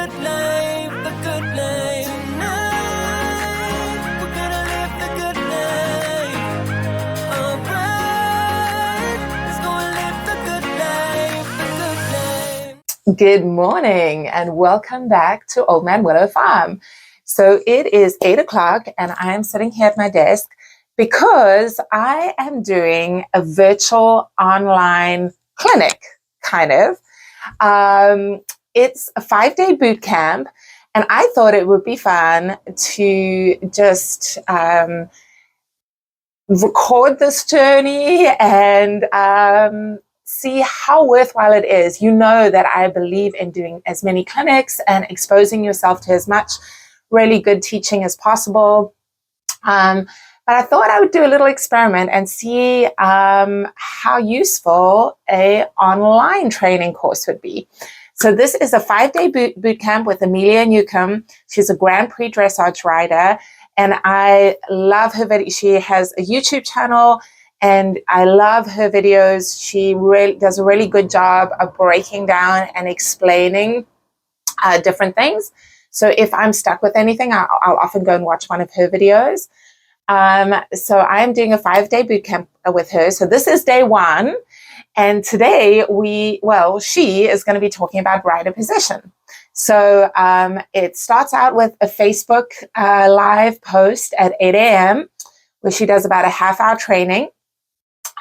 good life, the good life. Tonight, we're gonna live the good life. Alright, let's go and live the good life, the good life. Good morning and welcome back to Old Man Willow Farm. So it is 8 o'clock and I am sitting here at my desk because I am doing a virtual online clinic, kind of. It's a 5-day boot camp, and I thought it would be fun to just record this journey and see how worthwhile it is. You know that I believe in doing as many clinics and exposing yourself to as much really good teaching as possible. But I thought I would do a little experiment and see how useful a online training course would be. So this is a 5-day boot camp with Amelia Newcomb. She's a Grand Prix dressage rider, and I love her video. She has a YouTube channel, and I love her videos. She really does a really good job of breaking down and explaining different things. So if I'm stuck with anything, I'll often go and watch one of her videos. So I'm doing a 5-day boot camp with her. So this is day 1. And today she is going to be talking about rider position. So it starts out with a Facebook live post at 8 a.m. where she does about a half-hour training.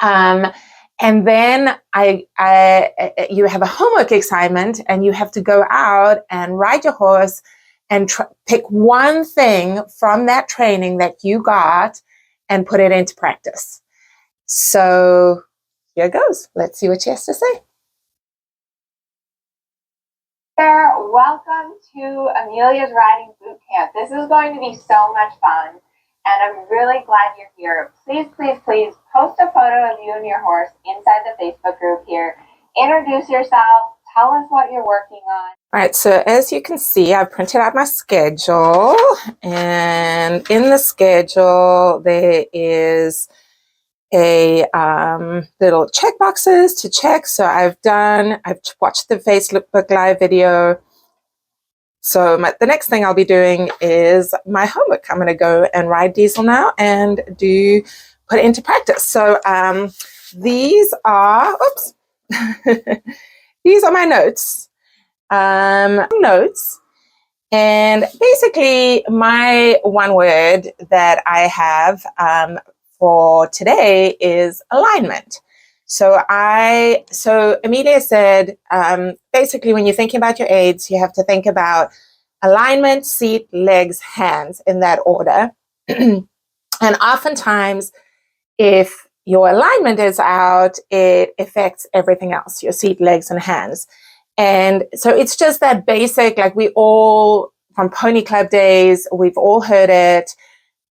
And then you have a homework assignment, and you have to go out and ride your horse and pick one thing from that training that you got and put it into practice. So here goes. Let's see what she has to say. There, welcome to Amelia's Riding Boot Camp. This is going to be so much fun, and I'm really glad you're here. Please, please, please post a photo of you and your horse inside the Facebook group here. Introduce yourself. Tell us what you're working on. All right, so as you can see, I've printed out my schedule, and in the schedule there is a little check boxes to check. So I've watched the Facebook Live video. So the next thing I'll be doing is my homework. I'm going to go and ride Diesel now and put it into practice. So these are, these are my notes. And basically my one word that I have for today is alignment. So Amelia said, basically when you're thinking about your aids, you have to think about alignment, seat, legs, hands, in that order. And oftentimes if your alignment is out, it affects everything else, your seat, legs, and hands. And so it's just that basic, like we all, from Pony Club days, we've all heard it.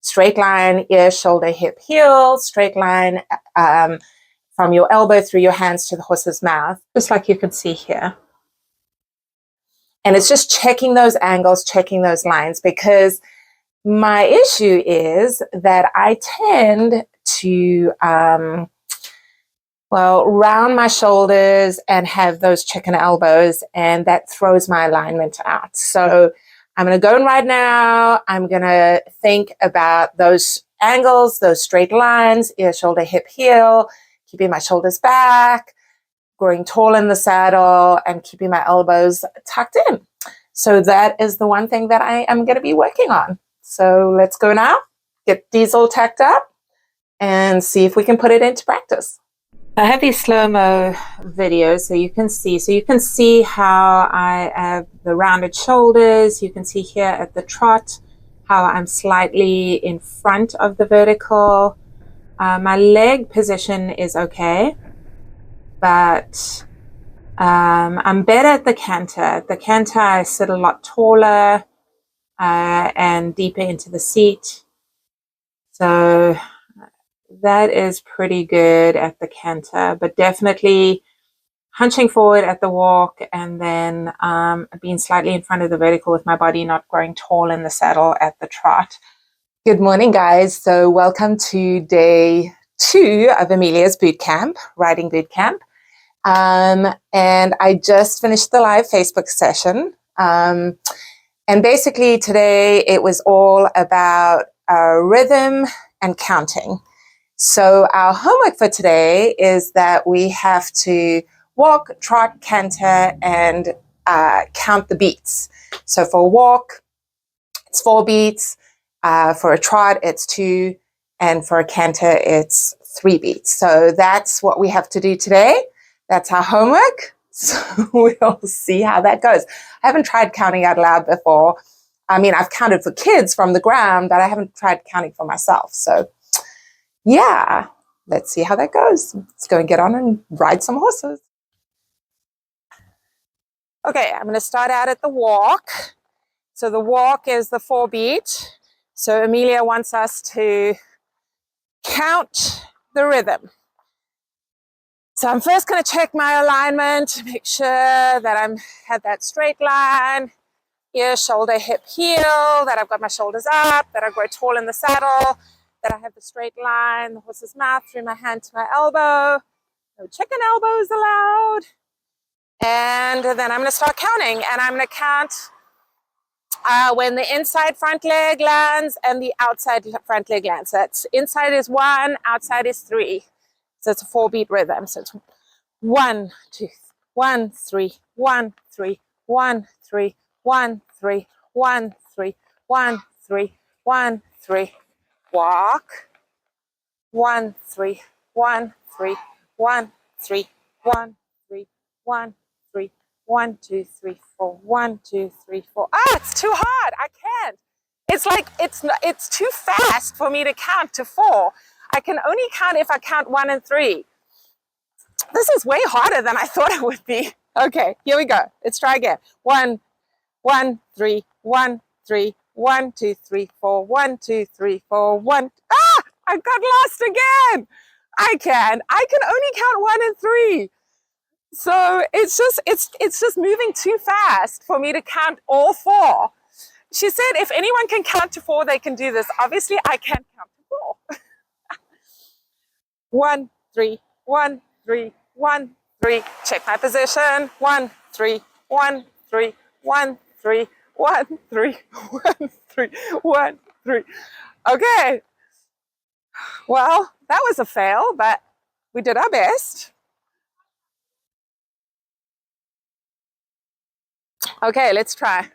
Straight line, ear, shoulder, hip, heel, straight line from your elbow through your hands to the horse's mouth, just like you can see here. And it's just checking those angles, checking those lines, because my issue is that I tend to round my shoulders and have those chicken elbows, and that throws my alignment out. So I'm going to go and ride now. I'm going to think about those angles, those straight lines, ear, shoulder, hip, heel, keeping my shoulders back, growing tall in the saddle, and keeping my elbows tucked in. So that is the one thing that I am going to be working on. So let's go now, get Diesel tacked up, and see if we can put it into practice. I have these slow-mo videos so you can see. So you can see how I have the rounded shoulders. You can see here at the trot how I'm slightly in front of the vertical. My leg position is okay, but I'm better at the canter. At the canter, I sit a lot taller and deeper into the seat. So that is pretty good at the canter, but definitely hunching forward at the walk, and then being slightly in front of the vertical with my body not growing tall in the saddle at the trot. Good morning, guys. So welcome to day 2 of Amelia's boot camp, riding boot camp. And I just finished the live Facebook session. And basically today it was all about rhythm and counting. So our homework for today is that we have to walk, trot, canter, and count the beats. So for a walk, it's 4 beats. For a trot, it's 2. And for a canter, it's 3 beats. So that's what we have to do today. That's our homework. So we'll see how that goes. I haven't tried counting out loud before. I mean, I've counted for kids from the ground, but I haven't tried counting for myself. So yeah, let's see how that goes. Let's go and get on and ride some horses. Okay, I'm going to start out at the walk. So the walk is the 4 beat. So Amelia wants us to count the rhythm. So I'm first going to check my alignment to make sure that I'm at that straight line, ear, shoulder, hip, heel, that I've got my shoulders up, that I grow tall in the saddle, that I have the straight line, the horse's mouth through my hand to my elbow. No chicken elbows allowed. And then I'm going to start counting, and I'm going to count when the inside front leg lands and the outside front leg lands. That's inside is 1, outside is 3. So it's a 4 beat rhythm. So it's 1, 2, 1, 3, 1, 3, 1, 3, 1, 3, 1, 3, 1, 3, 1, 3. Walk. 1, 3, 1, 3, 1, 3, 1, 3, 1, 3, 1, 2, 3, 4, 1, 2, 3, 4. Ah, it's too hard. I can't. It's like it's too fast for me to count to 4. I can only count if I count 1 and 3. This is way harder than I thought it would be. Okay, here we go. Let's try again. 1, 1, 3, 1, 3, 1, 2, 3, 4, 1, 2, 3, 4, 1. Ah, I got lost again. I can only count 1 and 3. So it's just moving too fast for me to count all 4. She said if anyone can count to 4, they can do this. Obviously, I can't count to 4. 1, 3, 1, 3, 1, 3. Check my position. 1, 3, 1, 3, 1, 3, 1, 3, 1, 3, 1, 3. Okay. Well, that was a fail, but we did our best. Okay, let's try.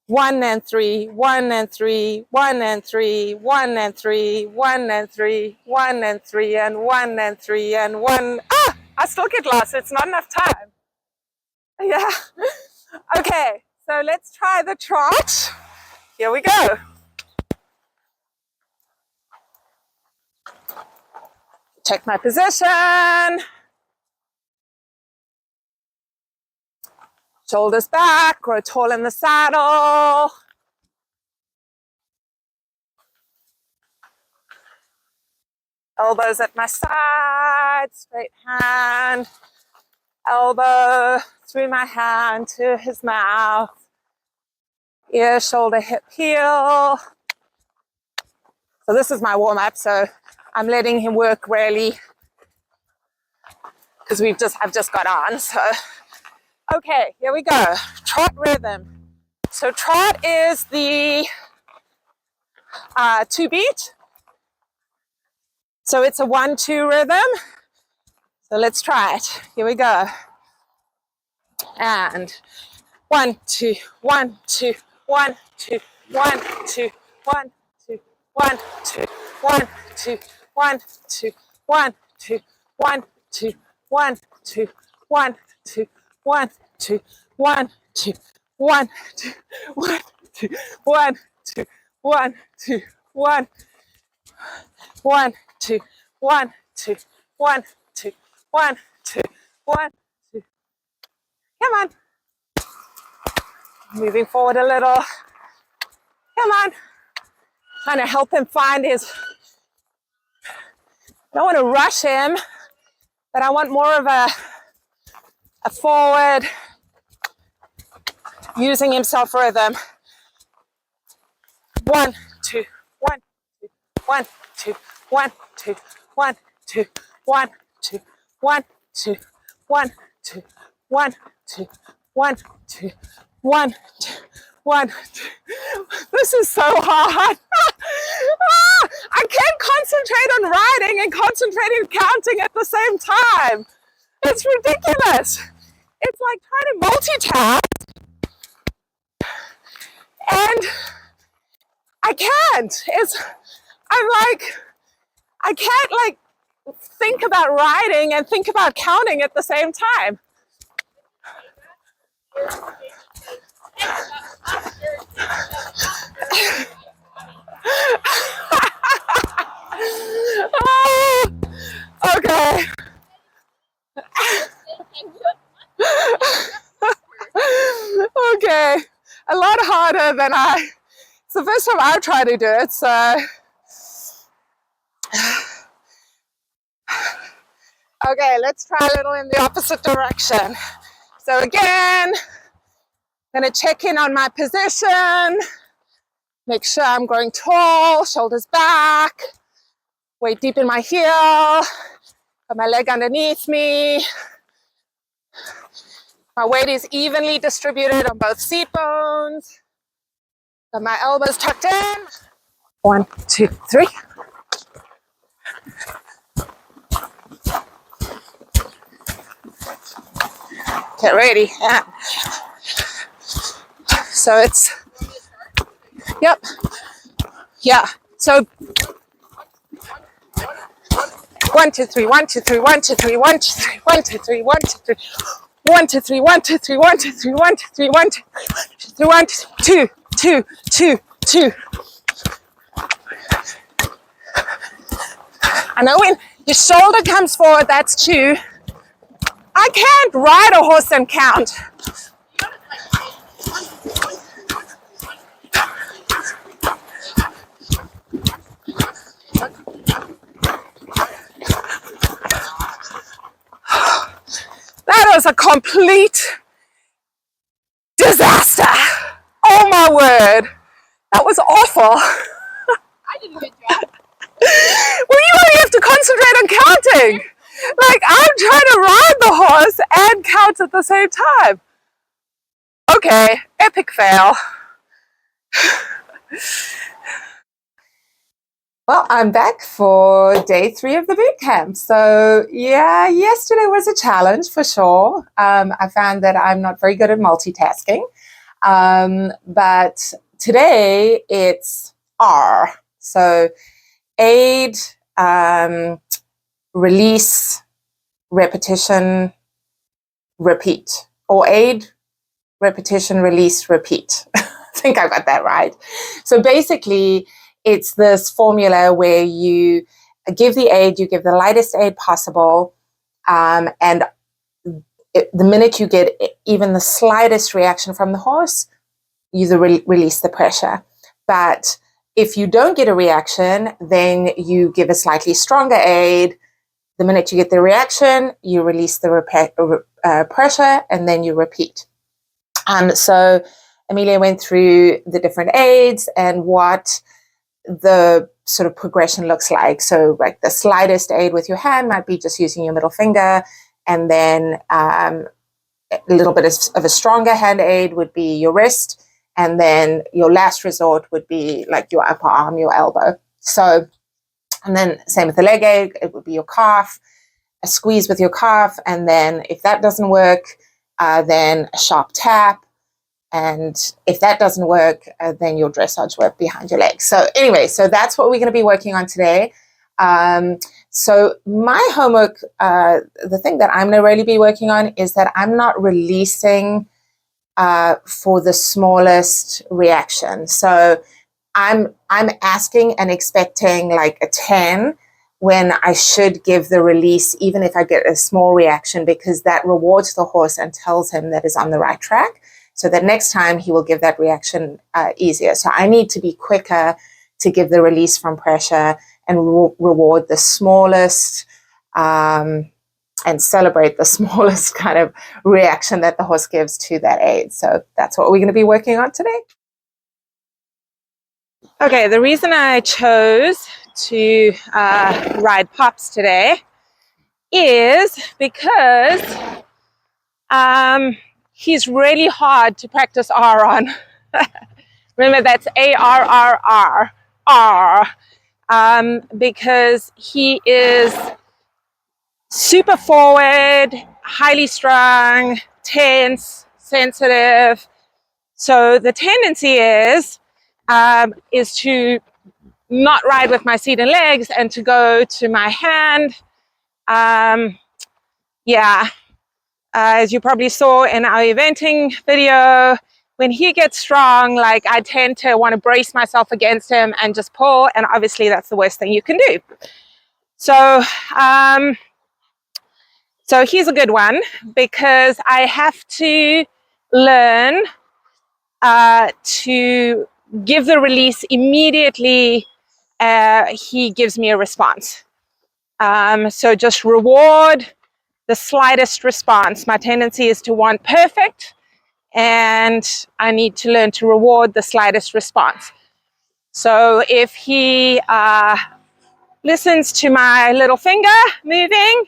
1 and 3, 1 and 3, 1 and 3, 1 and 3, 1 and 3, 1 and 3, and 1 and 3, and 1. Ah, I still get lost. It's not enough time. Yeah. Okay, so let's try the trot. Here we go. Check my position. Shoulders back, grow tall in the saddle. Elbows at my side, straight hand. Elbow through my hand to his mouth. Ear, shoulder, hip, heel. So this is my warm-up, so I'm letting him work really because I've just got on. So okay, here we go. Trot rhythm. So trot is the 2 beat. So it's a 1-2 rhythm. So let's try it. Here we go. And 1, 2, 1, 2, 1, 2, 1, 2, 1, 2, 1, 2, 1, 2, 1, 2, 1, 2, 1, 2, 1, 2, 1, 2, 1, 2, 1, 2, 1, 2, 1, 2, 1, 2, 1, 2, 1, 1, 2, 1, 2, 1, 2, 1, 2, 1, 2. Come on. Moving forward a little. Come on. Trying to help him find his. I don't want to rush him, but I want more of a forward, using himself rhythm. 1, 2, 1, 2, 1, 2, 1, 2, 1, 2, 1, 2, 1, 2, 1, 2, 1, 2, 1, 2, 1, 2, 1, 2. This is so hard. I can't concentrate on writing and concentrate on counting at the same time. It's ridiculous. It's like trying to multitask, and I can't. I can't like think about writing and think about counting at the same time. Oh, okay. Okay. A lot harder than it's the first time I've tried to do it, so. Okay, let's try a little in the opposite direction. So again, I'm gonna check in on my position, make sure I'm growing tall, shoulders back, weight deep in my heel, got my leg underneath me. My weight is evenly distributed on both seat bones. Got my elbows tucked in. 1, 2, 3. Get ready. Yeah. So it's, yep. Yeah. So 1, 2, 3, 1, 2, 3, 1, 2, 3, 1, 2, 3, 1, 2, 3, 1, 2, 3. 1, 2, 3, 1, 2, 3, 1, 2, 3, 1, 2, 3, 1, 2, 3, 1, 2, 2, 2, 2. I know when your shoulder comes forward, that's 2. I can't ride a horse and count. That was a complete disaster. Oh my word. That was awful. I did a good job. Well, you only have to concentrate on counting. Like, I'm trying to ride the horse and count at the same time. Okay, epic fail. Well, I'm back for day 3 of the boot camp. So yeah, yesterday was a challenge for sure. I found that I'm not very good at multitasking. But today it's R. So aid, release, repetition, repeat. Or aid, repetition, release, repeat. I think I got that right. So basically, it's this formula where you give the aid, you give the lightest aid possible, and the minute you get even the slightest reaction from the horse, you release the pressure. But if you don't get a reaction, then you give a slightly stronger aid. The minute you get the reaction, you release the pressure, and then you repeat. So Amelia went through the different aids and what the sort of progression looks like. So like the slightest aid with your hand might be just using your middle finger, and then a little bit of a stronger hand aid would be your wrist, and then your last resort would be like your upper arm, your elbow. So, and then same with the leg aid, it would be your calf, a squeeze with your calf, and then if that doesn't work, then a sharp tap. And if that doesn't work, then your dressage work behind your legs. So anyway, so that's what we're going to be working on today. So my homework, the thing that I'm going to really be working on is that I'm not releasing for the smallest reaction. So I'm asking and expecting like a 10 when I should give the release, even if I get a small reaction, because that rewards the horse and tells him that he's on the right track. So that next time he will give that reaction easier. So I need to be quicker to give the release from pressure and reward the smallest and celebrate the smallest kind of reaction that the horse gives to that aid. So that's what we're going to be working on today. Okay, the reason I chose to ride Pops today is because he's really hard to practice R on. Remember, that's A-R-R-R, R, because he is super forward, highly strung, tense, sensitive. So the tendency is to not ride with my seat and legs and to go to my hand. As you probably saw in our eventing video, when he gets strong, like I tend to want to brace myself against him and just pull, and obviously that's the worst thing you can do. So, so he's a good one because I have to learn to give the release immediately he gives me a response. So just reward the slightest response. My tendency is to want perfect, and I need to learn to reward the slightest response. So if he listens to my little finger moving,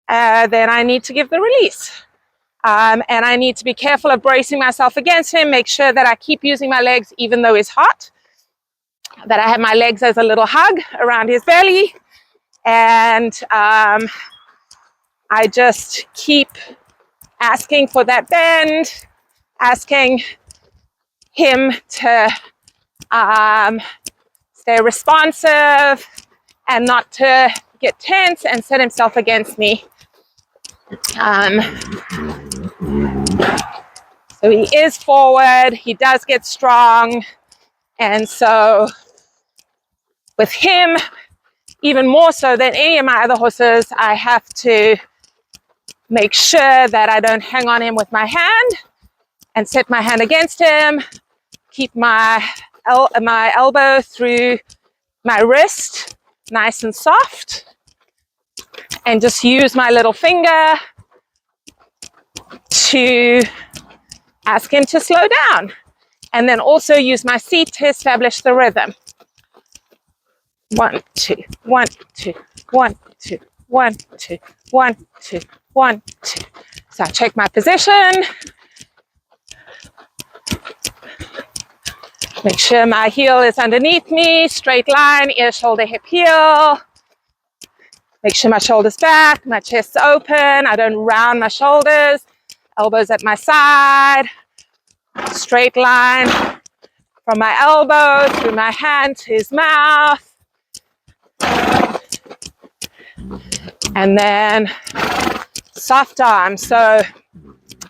then I need to give the release. And I need to be careful of bracing myself against him, make sure that I keep using my legs even though he's hot, that I have my legs as a little hug around his belly, and I just keep asking for that bend, asking him to stay responsive and not to get tense and set himself against me. So he is forward, he does get strong, and so with him, even more so than any of my other horses, I have to make sure that I don't hang on him with my hand and set my hand against him, keep my elbow through my wrist nice and soft, and just use my little finger to ask him to slow down, and then also use my seat to establish the rhythm. 1, 2, 1, 2, 1, 2, 1, 2, 1, 2, 1, 2. So I check my position, make sure my heel is underneath me, straight line, ear, shoulder, hip, heel. Make sure my shoulders back, my chest's open, I don't round my shoulders, elbows at my side, straight line from my elbow through my hand to his mouth. And then soft arm. So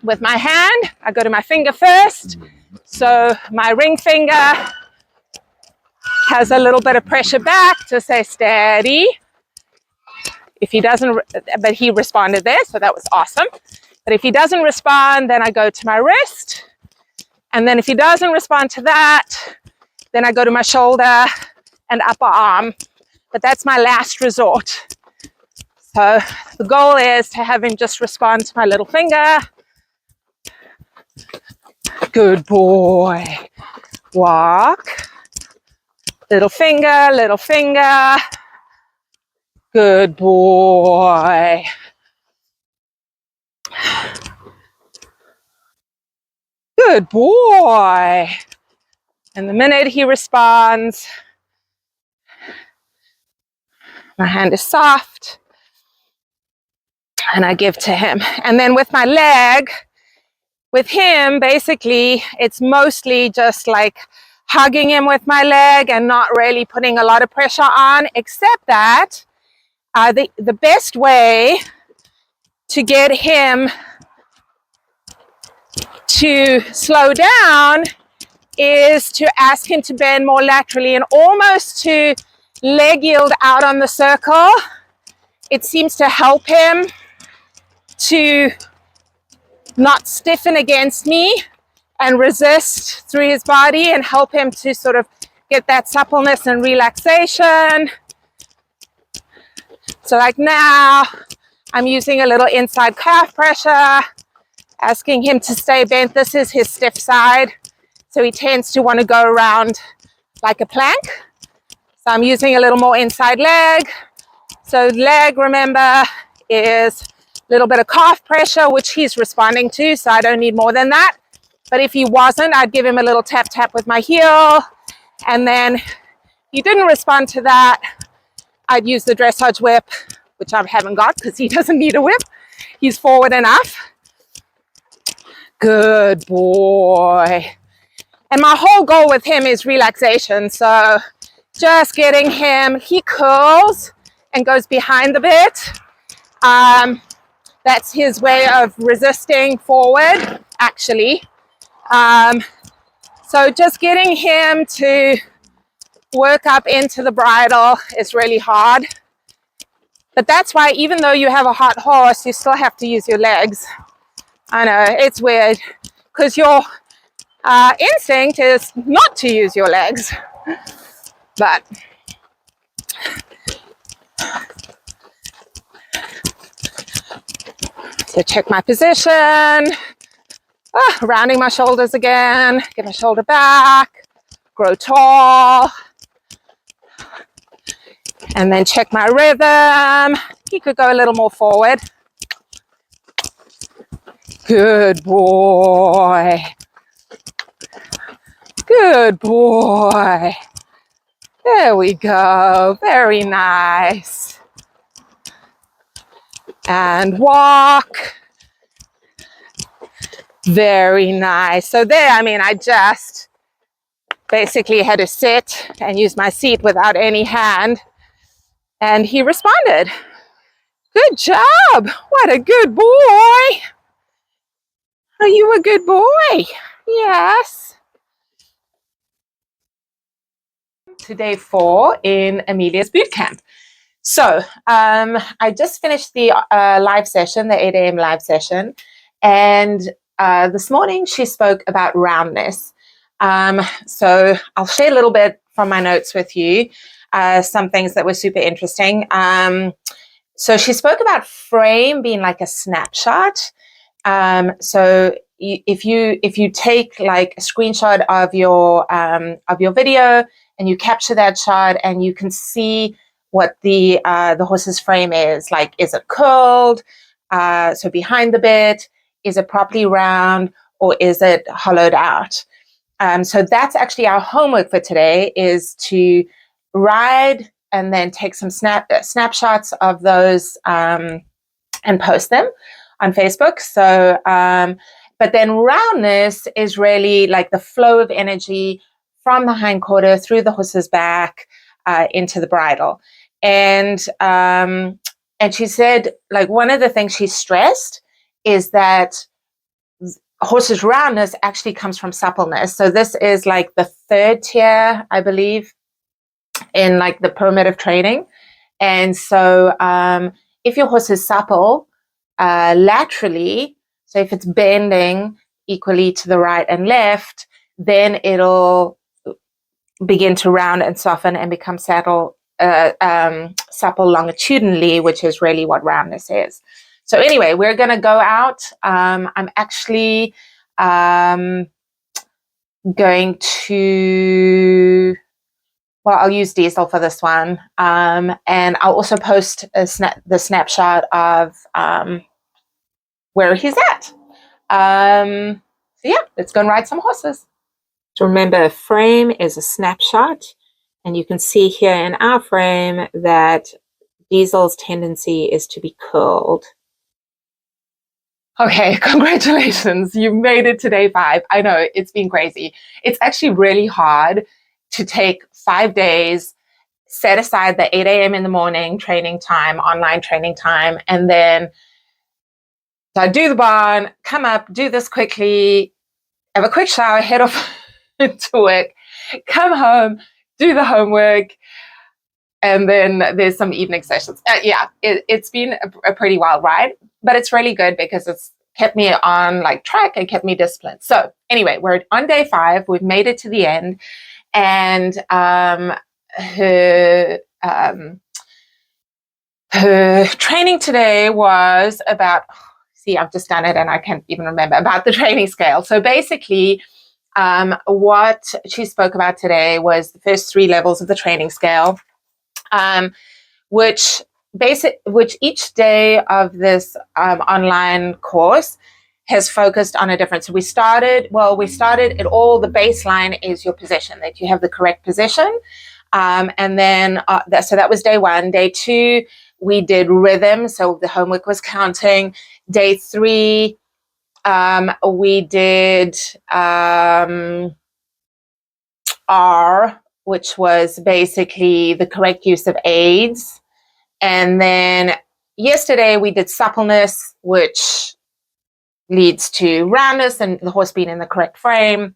with my hand, I go to my finger first. So my ring finger has a little bit of pressure back to say steady. If he doesn't, but he responded there, so that was awesome. But if he doesn't respond, then I go to my wrist. And then if he doesn't respond to that, then I go to my shoulder and upper arm. But that's my last resort. So the goal is to have him just respond to my little finger. Good boy. Walk. Little finger, little finger. Good boy. Good boy. And the minute he responds, my hand is soft and I give to him. And then with my leg, with him, basically, it's mostly just like hugging him with my leg and not really putting a lot of pressure on, except that the best way to get him to slow down is to ask him to bend more laterally and almost to leg yield out on the circle. It seems to help him to not stiffen against me and resist through his body and help him to sort of get that suppleness and relaxation. So like now, I'm using a little inside calf pressure, asking him to stay bent. This is his stiff side, so he tends to want to go around like a plank. So I'm using a little more inside leg. So leg, remember, is little bit of calf pressure, which he's responding to, so I don't need more than that. But if he wasn't, I'd give him a little tap tap with my heel, and then he didn't respond to that, I'd use the dressage whip, which I haven't got because he doesn't need a whip. He's forward enough. Good boy. And my whole goal with him is relaxation. So just getting him, he curls and goes behind the bit. That's his way of resisting forward, actually. So just getting him to work up into the bridle is really hard. But that's why even though you have a hot horse, you still have to use your legs. I know, it's weird because your instinct is not to use your legs. But so check my position. Rounding my shoulders again. Get my shoulder back. Grow tall. And then check my rhythm. He could go a little more forward. Good boy. Good boy. There we go. Very nice. And walk. Very nice. So there, I mean, I just basically had to sit and use my seat without any hand. And he responded. Good job. What a good boy. Are you a good boy? Yes. To day 4 in Amelia's boot camp. So I just finished the live session, the 8 a.m. live session. And this morning she spoke about roundness. So I'll share a little bit from my notes with you. Some things that were super interesting. So she spoke about frame being like a snapshot. So if you take like a screenshot of your video and you capture that shot and you can see what the horse's frame is, like, is it curled? So behind the bit, is it properly round, or is it hollowed out? So that's actually our homework for today, is to ride and then take some snapshots of those and post them on Facebook. So, but then roundness is really like the flow of energy from the hindquarter through the horse's back into the bridle. And she said, like, one of the things she stressed is that horse's roundness actually comes from suppleness. So this is like the 3rd tier, I believe, in like the pyramid of training. And so if your horse is supple laterally, so if it's bending equally to the right and left, then it'll begin to round and soften and become supple longitudinally, which is really what roundness is. So anyway, we're going to go out. I'm actually going to, well, I'll use Diesel for this one. And I'll also post the snapshot of where he's at. So yeah, let's go and ride some horses. So remember, a frame is a snapshot. And you can see here in our frame that Diesel's tendency is to be curled. Okay, congratulations. You made it to day 5. I know, it's been crazy. It's actually really hard to take 5 days, set aside the 8 a.m. in the morning training time, online training time, and then so I do the barn, come up, do this quickly, have a quick shower, head off to work, come home, do the homework, and then there's some evening sessions. Yeah, it's been a pretty wild ride, but it's really good because it's kept me on like track and kept me disciplined. So anyway, we're on day 5. We've made it to the end, and her training today was about. See, I've just done it and I can't even remember about the training scale. So basically, what she spoke about today was the first 3 levels of the training scale, which which each day of this online course has focused on a different. So we started it all. The baseline is your position, that you have the correct position. And then, so that was day 1. Day 2, we did rhythm. So the homework was counting. Day 3, we did R, which was basically the correct use of aids. And then yesterday we did suppleness, which leads to roundness and the horse being in the correct frame.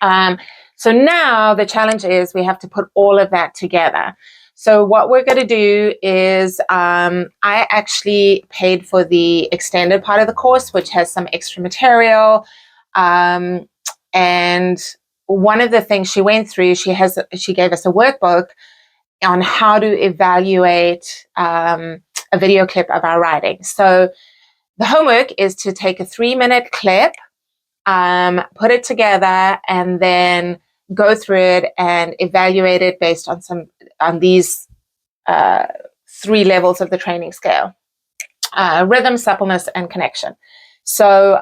So now the challenge is we have to put all of that together. So what we're going to do is I actually paid for the extended part of the course, which has some extra material. And one of the things she went through, she gave us a workbook on how to evaluate a video clip of our riding. So the homework is to take a 3-minute clip, put it together, and then go through it and evaluate it based on these 3 levels of the training scale: rhythm, suppleness, and connection. So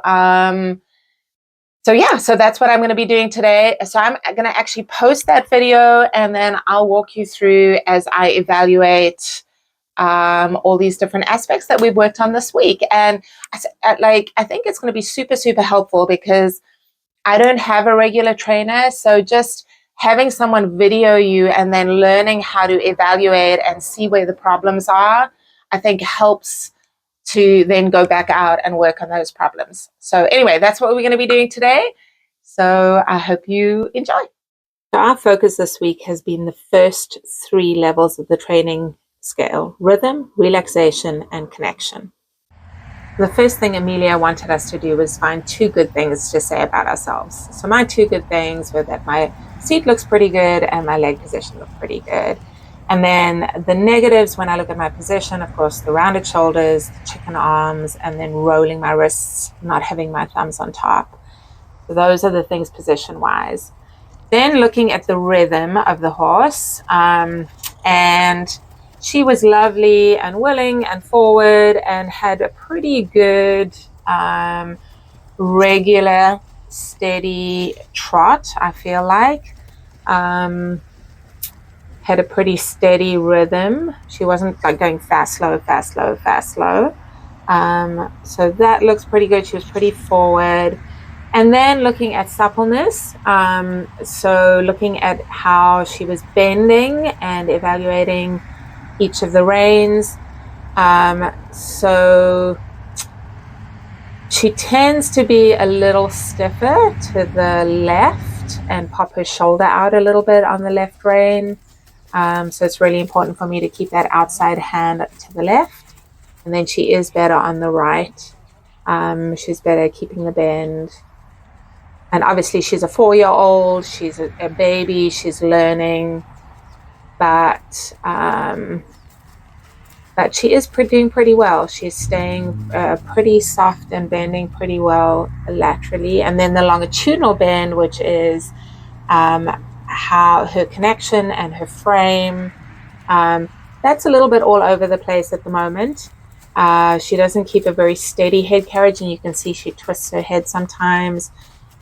that's what I'm going to be doing today. So I'm going to actually post that video, and then I'll walk you through as I evaluate all these different aspects that we've worked on this week. And I think it's going to be super, super helpful because I don't have a regular trainer. So just having someone video you and then learning how to evaluate and see where the problems are, I think helps to then go back out and work on those problems. So anyway, that's what we're going to be doing today. So I hope you enjoy. So our focus this week has been the first 3 levels of the training scale: rhythm, relaxation, and connection. The first thing Amelia wanted us to do was find 2 good things to say about ourselves. So my 2 good things were that my seat looks pretty good and my leg position looks pretty good. And then the negatives, when I look at my position, of course, the rounded shoulders, the chicken arms, and then rolling my wrists, not having my thumbs on top. So those are the things position-wise. Then looking at the rhythm of the horse, and she was lovely and willing and forward and had a pretty good, regular, steady trot, I feel like. Had a pretty steady rhythm. She wasn't like going fast, slow, fast, slow, fast, slow. So that looks pretty good. She was pretty forward. And then looking at suppleness, so looking at how she was bending and evaluating each of the reins. So she tends to be a little stiffer to the left and pop her shoulder out a little bit on the left rein. So it's really important for me to keep that outside hand to the left. And then she is better on the right. She's better keeping the bend. And obviously she's a 4-year-old. She's a baby. She's learning. But she is doing pretty well. She's staying pretty soft and bending pretty well laterally. And then the longitudinal bend, which is how her connection and her frame, that's a little bit all over the place at the moment. She doesn't keep a very steady head carriage, and you can see she twists her head sometimes.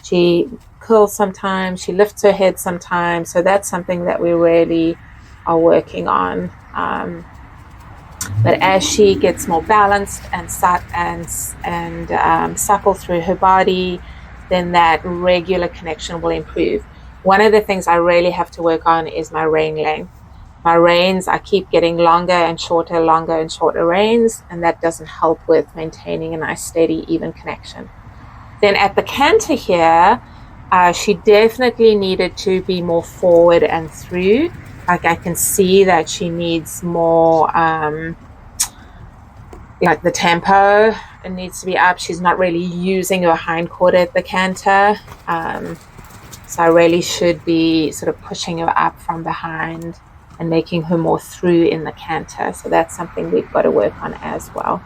She curls sometimes. She lifts her head sometimes. So that's something that we really are working on. But as she gets more balanced and supple through her body, then that regular connection will improve. One of the things I really have to work on is my rein length. My reins, I keep getting longer and shorter reins, and that doesn't help with maintaining a nice, steady, even connection. Then at the canter here, she definitely needed to be more forward and through. Like I can see that she needs more, like the tempo, it needs to be up. She's not really using her hindquarter at the canter. So I really should be sort of pushing her up from behind and making her more through in the canter. So that's something we've got to work on as well.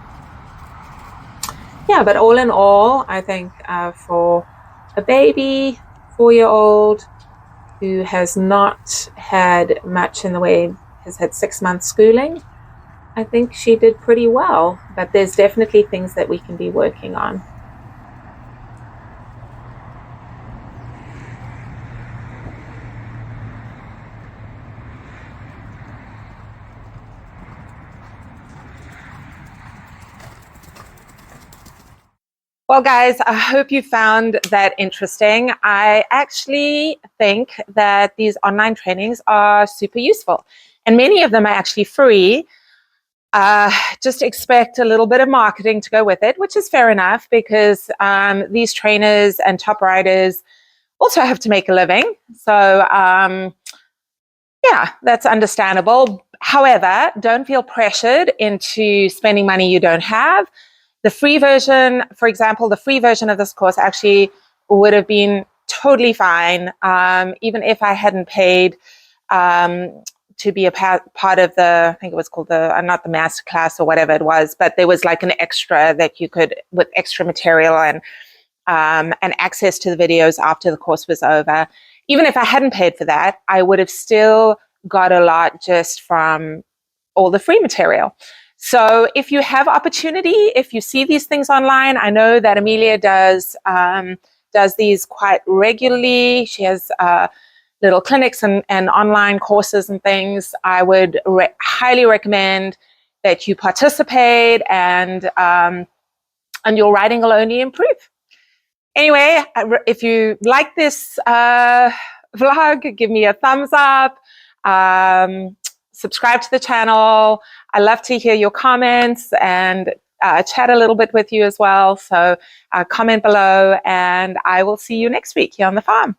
Yeah, but all in all, I think for a baby, 4-year-old, who has not had much in the way, has had 6 months schooling, I think she did pretty well, but there's definitely things that we can be working on. Well, guys, I hope you found that interesting. I actually think that these online trainings are super useful, and many of them are actually free. Just expect a little bit of marketing to go with it, which is fair enough because these trainers and top riders also have to make a living. So, yeah, that's understandable. However, don't feel pressured into spending money you don't have. The free version, for example, the free version of this course actually would have been totally fine, even if I hadn't paid to be a part of the, I think it was called the, not the master class or whatever it was, but there was like an extra that you could, with extra material and access to the videos after the course was over. Even if I hadn't paid for that, I would have still got a lot just from all the free material. So if you have opportunity, if you see these things online, I know that Amelia does these quite regularly. She has little clinics and online courses and things. I would highly recommend that you participate, and your riding will only improve. Anyway, if you like this vlog, give me a thumbs up. Subscribe to the channel. I love to hear your comments and chat a little bit with you as well. So comment below, and I will see you next week here on the farm.